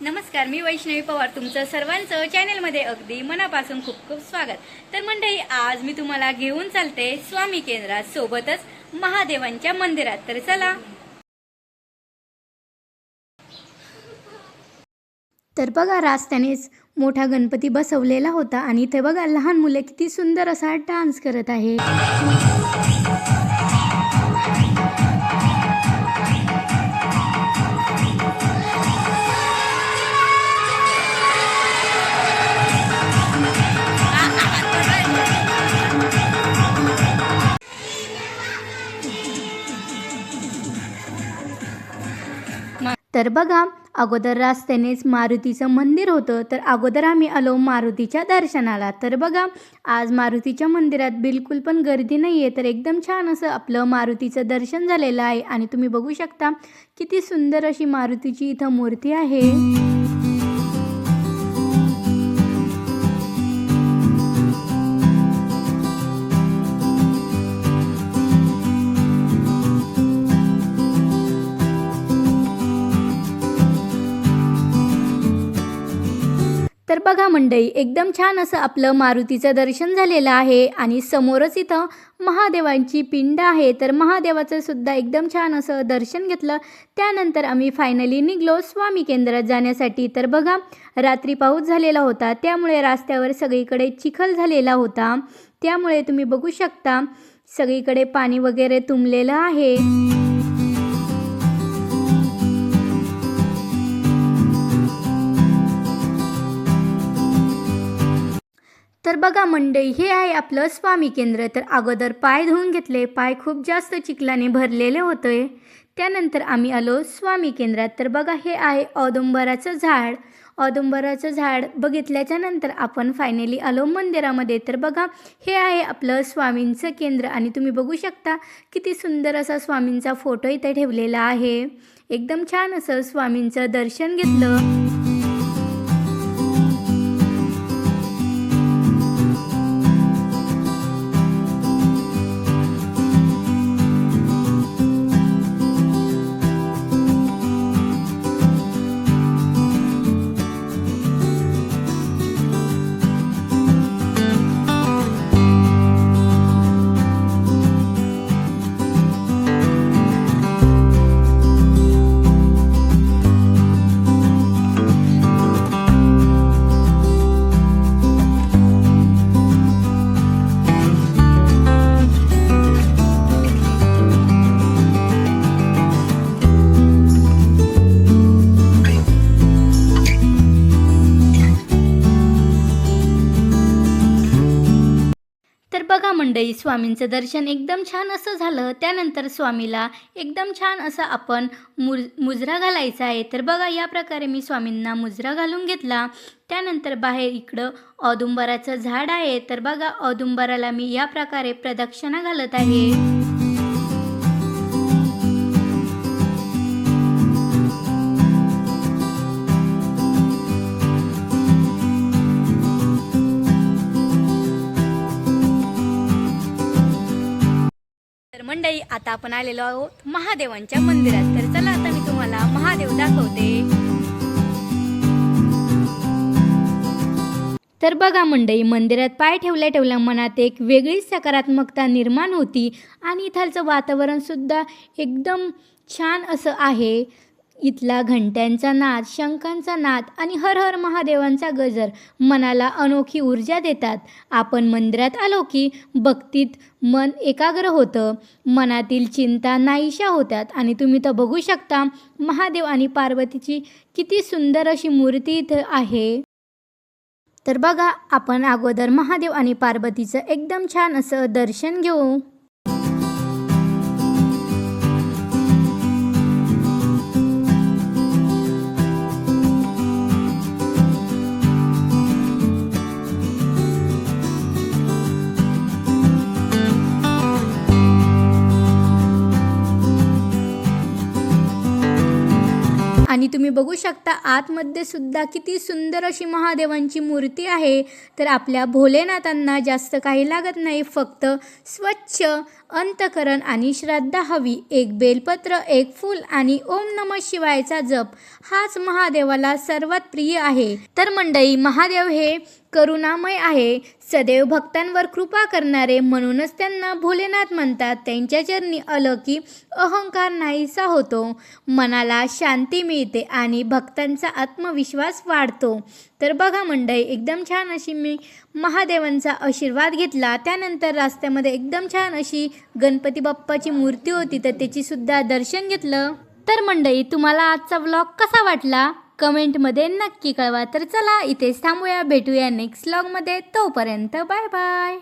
नमस्कार, मी वैष्णवी पवार तुमचं सर्वांचं चॅनलमध्ये अगदी मनापासून खूप खूप स्वागत। तर मंडळी, आज मी तुम्हाला घेऊन चालते स्वामी केंद्रात, सोबतच महादेवांच्या मंदिरात। तर चला। तर बघा, रस्त्यानेच मोठा गणपती बसवलेला होता आणि इथे बघा लहान मुले किती सुंदर असा डान्स करत आहे। तर बघा, अगोदर रस्त्यानेच मारुतीचं मंदिर होतं, तर अगोदर आम्ही आलो मारुतीच्या दर्शनाला। तर बघा, आज मारुतीच्या मंदिरात बिलकुल पण गर्दी नाही आहे, तर एकदम छान असं आपलं मारुतीचं दर्शन झालेलं आहे। आणि तुम्ही बघू शकता किती सुंदर अशी मारुतीची इथं मूर्ती आहे। तर बघा मंडळी, एकदम छान असं आपलं मारुतीचं दर्शन झालेलं आहे आणि समोरच इथं महादेवांची पिंड आहे। तर महादेवाचं सुद्धा एकदम छान असं दर्शन घेतलं। त्यानंतर आम्ही फायनली निघलो स्वामी केंद्रात जाण्यासाठी। तर बघा, रात्री पाऊस झालेला होता, त्यामुळे रस्त्यावर सगळीकडे चिखल झालेला होता, त्यामुळे तुम्ही बघू शकता सगळीकडे पाणी वगैरे तुंबलेलं आहे। तर बघा मंडळी, हे आहे आपलं स्वामी केंद्र। तर अगोदर पाय धुवून घेतले, पाय खूप जास्त चिखलाने भरलेले होते। त्यानंतर आम्ही आलो स्वामी केंद्रात। तर बघा, हे आहे औदुंबराचं झाड। औदुंबराचं झाड बघितल्याच्या नंतर आपण फायनली आलो मंदिरामध्ये। तर बघा, हे आहे आपलं स्वामींचं केंद्र आणि तुम्ही बघू शकता किती सुंदर असा स्वामींचा फोटो इथे ठेवलेला आहे। एकदम छान असं स्वामींचं दर्शन घेतलं। तर बघा मंडळी, स्वामींचं दर्शन एकदम छान असं झालं। त्यानंतर स्वामीला एकदम छान असं आपण मुजरा घालायचा आहे। तर बघा, या प्रकारे मी स्वामींना मुजरा घालून घेतला। त्यानंतर बाहेर इकडं औदुंबराचं झाड आहे। तर बघा, औदुंबराला मी या प्रकारे प्रदक्षिणा घालत आहे। तर मंडळी, आता आपण आलेलो आहोत महादेवांच्या मंदिरात। तर चला, आता मी तुम्हाला महादेव दाखवते। तर बघा मंडळी, मंदिरात पाय ठेवल्या मनात एक वेगळीच सकारात्मकता निर्माण होती आणि इथलचं वातावरण सुद्धा एकदम छान असं आहे। इथला घंट्यांचा नाद, शंखांचा नाद आणि हर हर महादेवांचा गजर मनाला अनोखी ऊर्जा देतात। आपण मंदिरात आलो की भक्तीत मन एकाग्र होतं, मनातील चिंता नाहीशा होतात आणि तुम्ही तर बघू शकता महादेव आणि पार्वतीची किती सुंदर अशी मूर्ती इथं आहे। तर बघा, आपण अगोदर महादेव आणि पार्वतीचं एकदम छान असं दर्शन घेऊ। आणि तुम्ही बघू शकता आतमध्ये सुद्धा किती सुंदर अशी महादेवांची मूर्ती आहे। तर आपल्या भोलेनाथांना जास्त काही लागत नाही, फक्त स्वच्छ अंतकरण आणि श्रद्धा हवी. एक बेलपत्र, एक फूल आणि ओम नमः शिवायचा जप हाच महादेवाला सर्वात प्रिय आहे. तर मंडळी, महादेव हे करुणामय आहे, सदैव भक्तांवर कृपा करणारे, म्हणूनच त्यांना भोलेनाथ म्हणतात. त्यांच्या चरणी आलं की अहंकार नाहीसा होतो, मनाला शांती मिळते आणि भक्तांचा आत्मविश्वास वाढतो. तर बघा मंडळी, एकदम छान अशी मी महादेवांचा आशीर्वाद घेतला. त्यानंतर रस्त्यामध्ये एकदम छान अशी गणपती बाप्पाची मूर्ती होती, तर त्याची सुद्धा दर्शन घेतलं. तर मंडळी, तुम्हाला आजचा व्लॉग कसा वाटला कमेंटमध्ये नक्की कळवा. तर चला इथेच थांबूया, भेटूया नेक्स्ट व्लॉगमध्ये. तोपर्यंत बाय बाय.